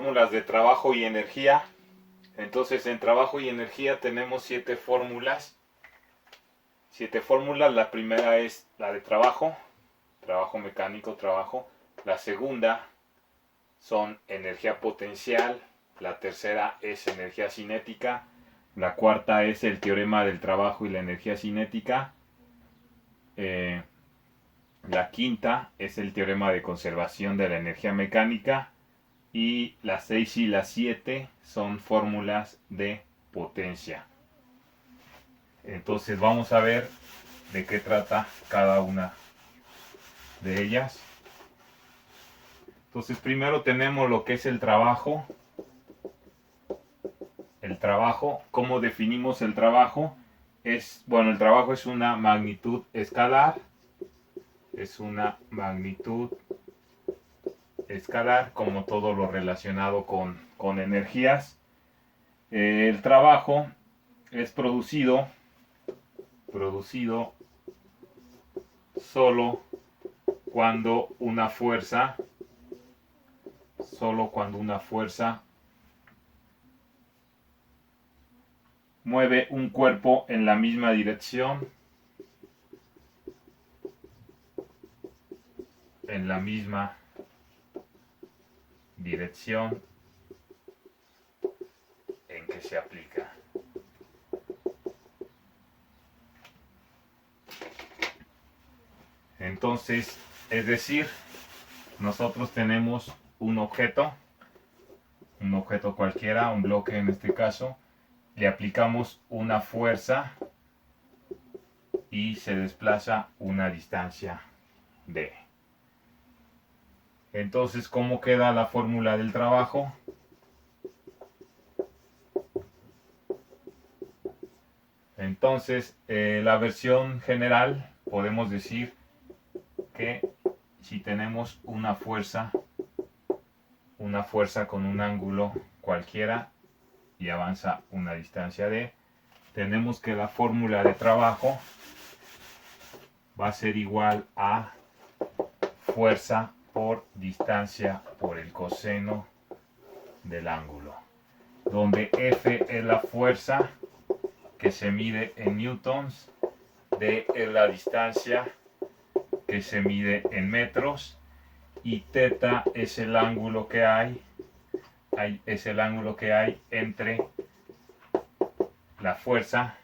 fórmulas de trabajo y energía. Entonces en trabajo y energía tenemos 7 fórmulas. 7 fórmulas, la primera es la de trabajo, trabajo mecánico, trabajo. La segunda son energía potencial, la tercera es energía cinética, la cuarta es el teorema del trabajo y la energía cinética, la quinta es el teorema de conservación de la energía mecánica y las 6 y las 7 son fórmulas de potencia. Entonces vamos a ver de qué trata cada una de ellas. Entonces primero tenemos lo que es el trabajo. El trabajo, ¿cómo definimos el trabajo? El trabajo es una magnitud escalar. Es una magnitud escalar, como todo lo relacionado con energías. El trabajo es producido solo cuando una fuerza mueve un cuerpo en la misma dirección, en que se aplica. Entonces, es decir, nosotros tenemos un objeto cualquiera, un bloque en este caso, le aplicamos una fuerza y se desplaza una distancia d. Entonces, ¿cómo queda la fórmula del trabajo? Entonces, la versión general, podemos decir que si tenemos una fuerza con un ángulo cualquiera y avanza una distancia d, tenemos que la fórmula de trabajo va a ser igual a fuerza por distancia por el coseno del ángulo, donde F es la fuerza que se mide en newtons, D es la distancia que se mide en metros y θ es el ángulo que hay entre la fuerza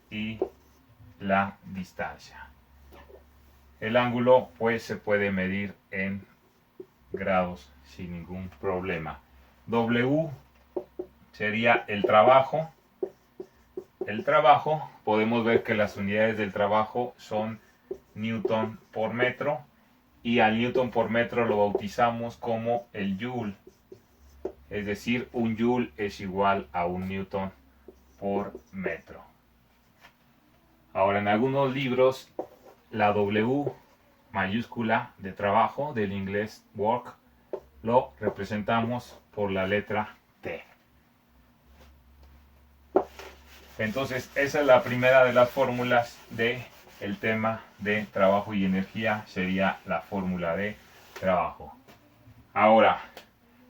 y la distancia. El ángulo pues se puede medir en grados sin ningún problema. W sería el trabajo. El trabajo, podemos ver que las unidades del trabajo son newton por metro y al newton por metro lo bautizamos como el joule. Es decir, un joule es igual a un newton por metro. Ahora, en algunos libros, la W mayúscula de trabajo, del inglés work, lo representamos por la letra T. Entonces, esa es la primera de las fórmulas del tema de trabajo y energía, sería la fórmula de trabajo. Ahora,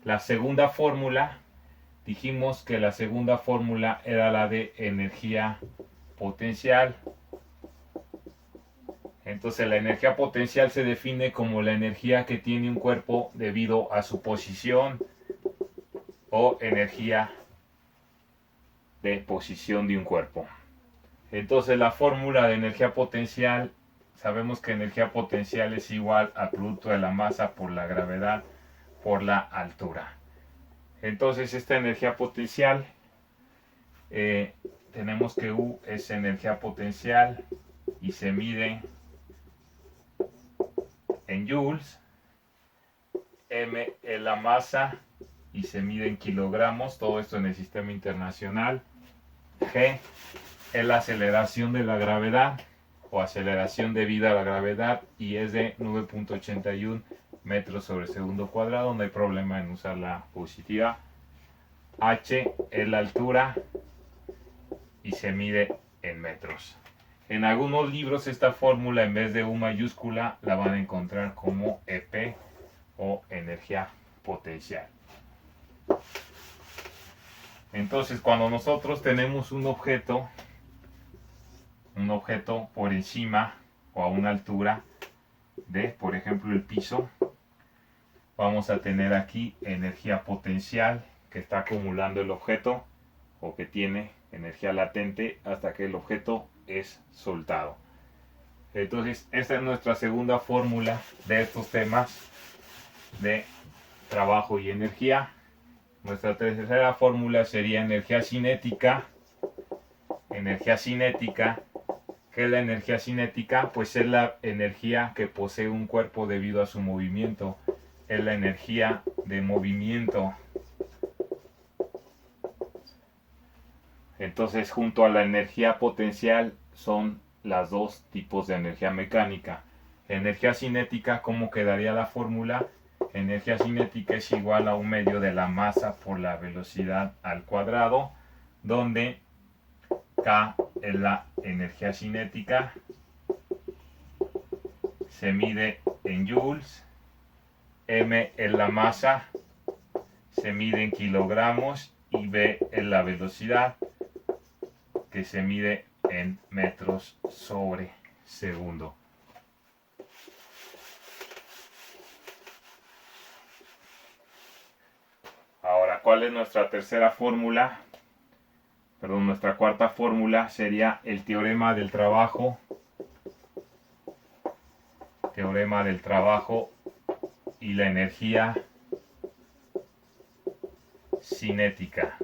la segunda fórmula, dijimos que la segunda fórmula era la de energía potencial. Entonces la energía potencial se define como la energía que tiene un cuerpo debido a su posición o energía de posición de un cuerpo. Entonces la fórmula de energía potencial, sabemos que energía potencial es igual al producto de la masa por la gravedad por la altura. Entonces esta energía potencial, tenemos que U es energía potencial y se mide en joules, M es la masa y se mide en kilogramos, todo esto en el sistema internacional. G es la aceleración de la gravedad o aceleración debida a la gravedad y es de 9.81 metros sobre segundo cuadrado, no hay problema en usar la positiva. H es la altura y se mide en metros. En algunos libros esta fórmula en vez de U mayúscula la van a encontrar como EP o energía potencial. Entonces, cuando nosotros tenemos un objeto por encima o a una altura de, por ejemplo, el piso, vamos a tener aquí energía potencial que está acumulando el objeto o que tiene energía latente hasta que el objeto es soltado. Entonces, esta es nuestra segunda fórmula de estos temas de trabajo y energía. Nuestra tercera fórmula sería energía cinética. Energía cinética, ¿qué es la energía cinética? Pues es la energía que posee un cuerpo debido a su movimiento. Es la energía de movimiento. Entonces, junto a la energía potencial son las dos tipos de energía mecánica. Energía cinética, ¿cómo quedaría la fórmula? Energía cinética es igual a un medio de la masa por la velocidad al cuadrado, donde K es la energía cinética, se mide en joules, M es la masa, se mide en kilogramos y V es la velocidad, que se mide en metros sobre segundo. Ahora, ¿cuál es nuestra tercera fórmula? Perdón, nuestra cuarta fórmula sería el teorema del trabajo. Teorema del trabajo y la energía cinética.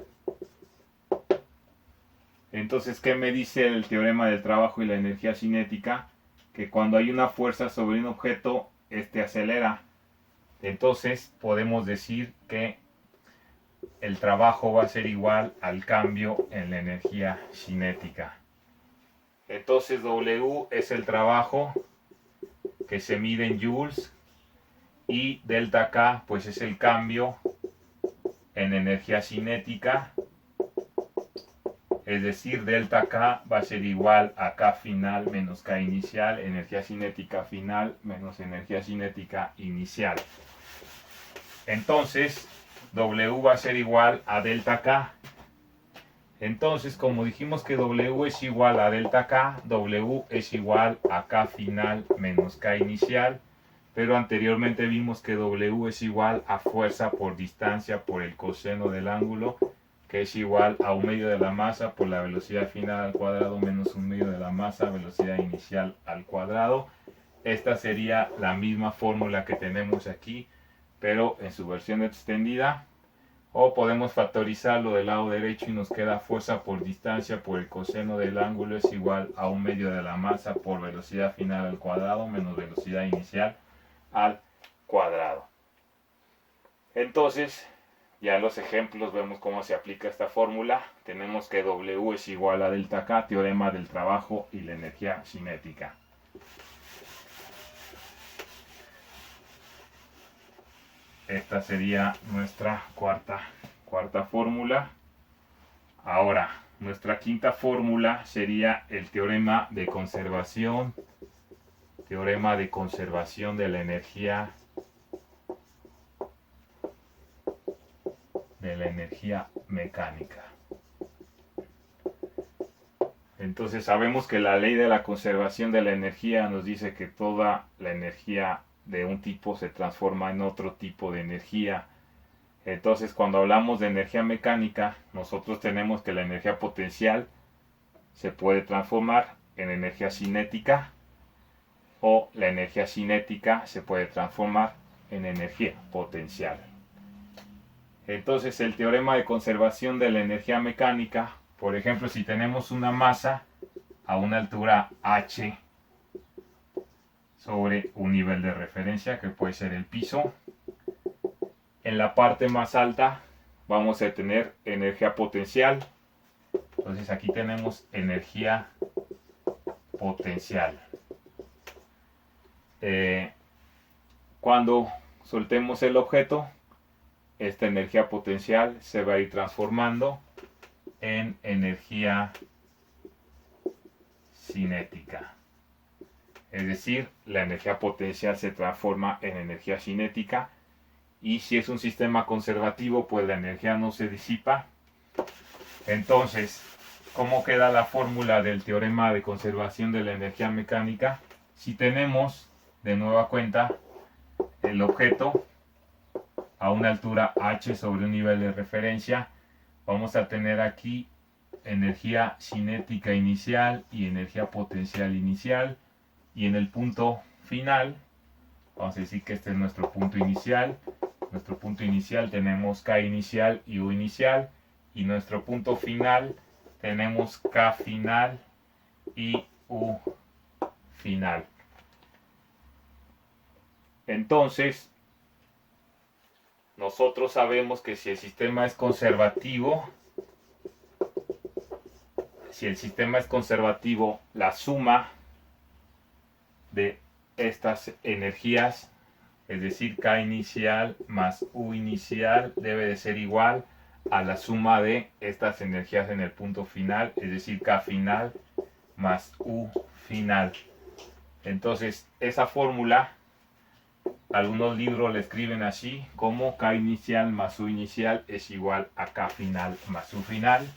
Entonces, ¿qué me dice el teorema del trabajo y la energía cinética? Que cuando hay una fuerza sobre un objeto, este acelera. Entonces, podemos decir que el trabajo va a ser igual al cambio en la energía cinética. Entonces, W es el trabajo que se mide en joules y delta K pues es el cambio en energía cinética, es decir, delta K va a ser igual a K final menos K inicial, energía cinética final menos energía cinética inicial. Entonces, W va a ser igual a delta K. Entonces, como dijimos que W es igual a delta K, W es igual a K final menos K inicial, pero anteriormente vimos que W es igual a fuerza por distancia por el coseno del ángulo, que es igual a un medio de la masa por la velocidad final al cuadrado menos un medio de la masa, velocidad inicial al cuadrado. Esta sería la misma fórmula que tenemos aquí, pero en su versión extendida. O podemos factorizarlo del lado derecho y nos queda fuerza por distancia por el coseno del ángulo es igual a un medio de la masa por velocidad final al cuadrado menos velocidad inicial al cuadrado. Entonces, ya en los ejemplos vemos cómo se aplica esta fórmula. Tenemos que W es igual a delta K, teorema del trabajo y la energía cinética. Esta sería nuestra cuarta fórmula. Ahora, nuestra quinta fórmula sería el teorema de conservación. Teorema de conservación de la energía mecánica. Entonces sabemos que la ley de la conservación de la energía nos dice que toda la energía de un tipo se transforma en otro tipo de energía. Entonces, cuando hablamos de energía mecánica, nosotros tenemos que la energía potencial se puede transformar en energía cinética o la energía cinética se puede transformar en energía potencial. Entonces, el teorema de conservación de la energía mecánica, por ejemplo, si tenemos una masa a una altura h sobre un nivel de referencia que puede ser el piso, en la parte más alta vamos a tener energía potencial. Entonces aquí tenemos energía potencial. Cuando soltemos el objeto, esta energía potencial se va a ir transformando en energía cinética. Es decir, la energía potencial se transforma en energía cinética. Y si es un sistema conservativo, pues la energía no se disipa, Entonces, ¿cómo queda la fórmula del teorema de conservación de la energía mecánica? Si tenemos de nueva cuenta el objeto a una altura h sobre un nivel de referencia, vamos a tener aquí energía cinética inicial y energía potencial inicial, y en el punto final vamos a decir que este es nuestro punto inicial. Nuestro punto inicial tenemos K inicial y U inicial, y nuestro punto final tenemos K final y U final. Entonces, nosotros sabemos que si el sistema es conservativo, la suma de estas energías, es decir, K inicial más U inicial, debe de ser igual a la suma de estas energías en el punto final, es decir, K final más U final. Entonces, esa fórmula, algunos libros le escriben así, como K inicial más U inicial es igual a K final más U final.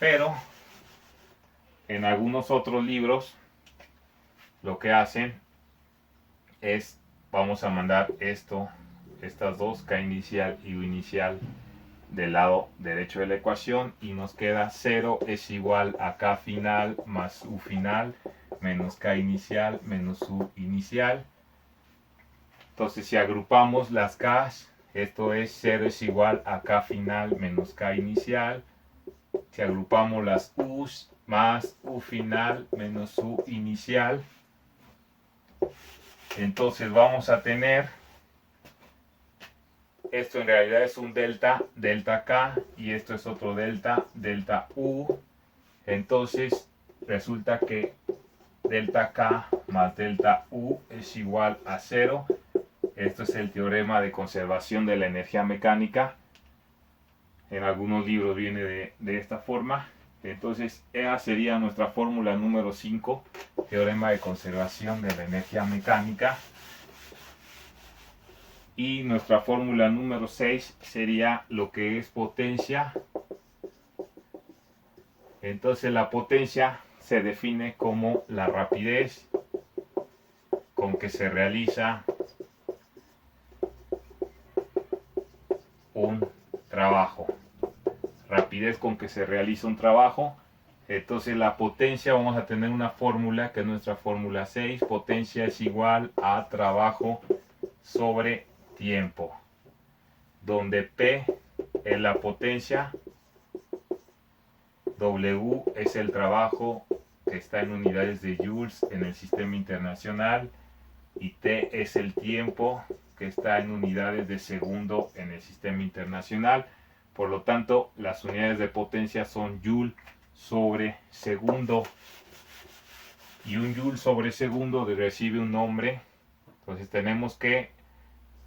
Pero en algunos otros libros lo que hacen es, vamos a mandar estas dos, K inicial y U inicial, del lado derecho de la ecuación, y nos queda 0 es igual a K final más U final menos K inicial menos U inicial. Entonces, si agrupamos las K's, esto es 0 es igual a K final menos K inicial. Si agrupamos las U's, más U final menos U inicial, entonces vamos a tener, esto en realidad es un delta, delta K, y esto es otro delta, delta U. Entonces resulta que delta K más delta U es igual a 0. Esto es el teorema de conservación de la energía mecánica. En algunos libros viene de esta forma. Entonces, esa sería nuestra fórmula número 5, teorema de conservación de la energía mecánica. Y nuestra fórmula número 6 sería lo que es potencia. Entonces, la potencia se define como la rapidez con que se realiza un trabajo. Rapidez con que se realiza un trabajo. Entonces, la potencia, vamos a tener una fórmula que es nuestra fórmula 6. Potencia es igual a trabajo sobre tiempo, donde P es la potencia, W es el trabajo que está en unidades de joules en el sistema internacional, y T es el tiempo que está en unidades de segundo en el sistema internacional. Por lo tanto, las unidades de potencia son joule sobre segundo, y un joule sobre segundo recibe un nombre. Entonces tenemos que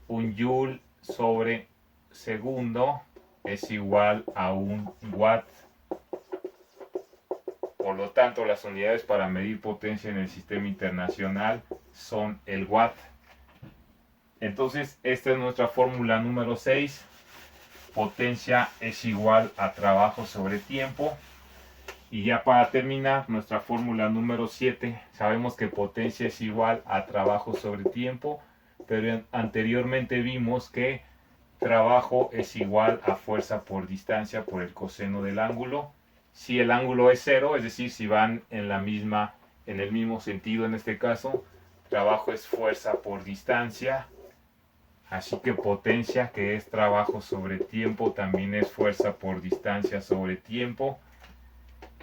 un joule sobre segundo es igual a un watt. Por lo tanto, las unidades para medir potencia en el sistema internacional son el watt. Entonces, esta es nuestra fórmula número 6. Potencia es igual a trabajo sobre tiempo. Y ya para terminar, nuestra fórmula número 7. Sabemos que potencia es igual a trabajo sobre tiempo, pero anteriormente vimos que trabajo es igual a fuerza por distancia por el coseno del ángulo. Si el ángulo es 0, es decir, si van en el mismo sentido en este caso, trabajo es fuerza por distancia. Así que potencia, que es trabajo sobre tiempo, también es fuerza por distancia sobre tiempo.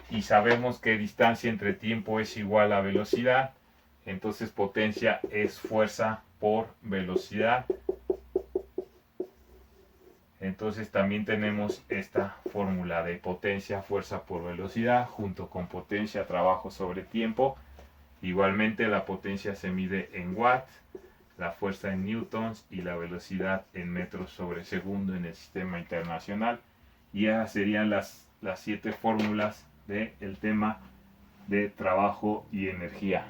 Y sabemos que distancia entre tiempo es igual a velocidad. Entonces potencia es fuerza por velocidad. Entonces también tenemos esta fórmula de potencia, fuerza por velocidad, junto con potencia, trabajo sobre tiempo. Igualmente la potencia se mide en watts, la fuerza en newtons y la velocidad en metros sobre segundo en el sistema internacional. Y esas serían las 7 fórmulas del tema de trabajo y energía.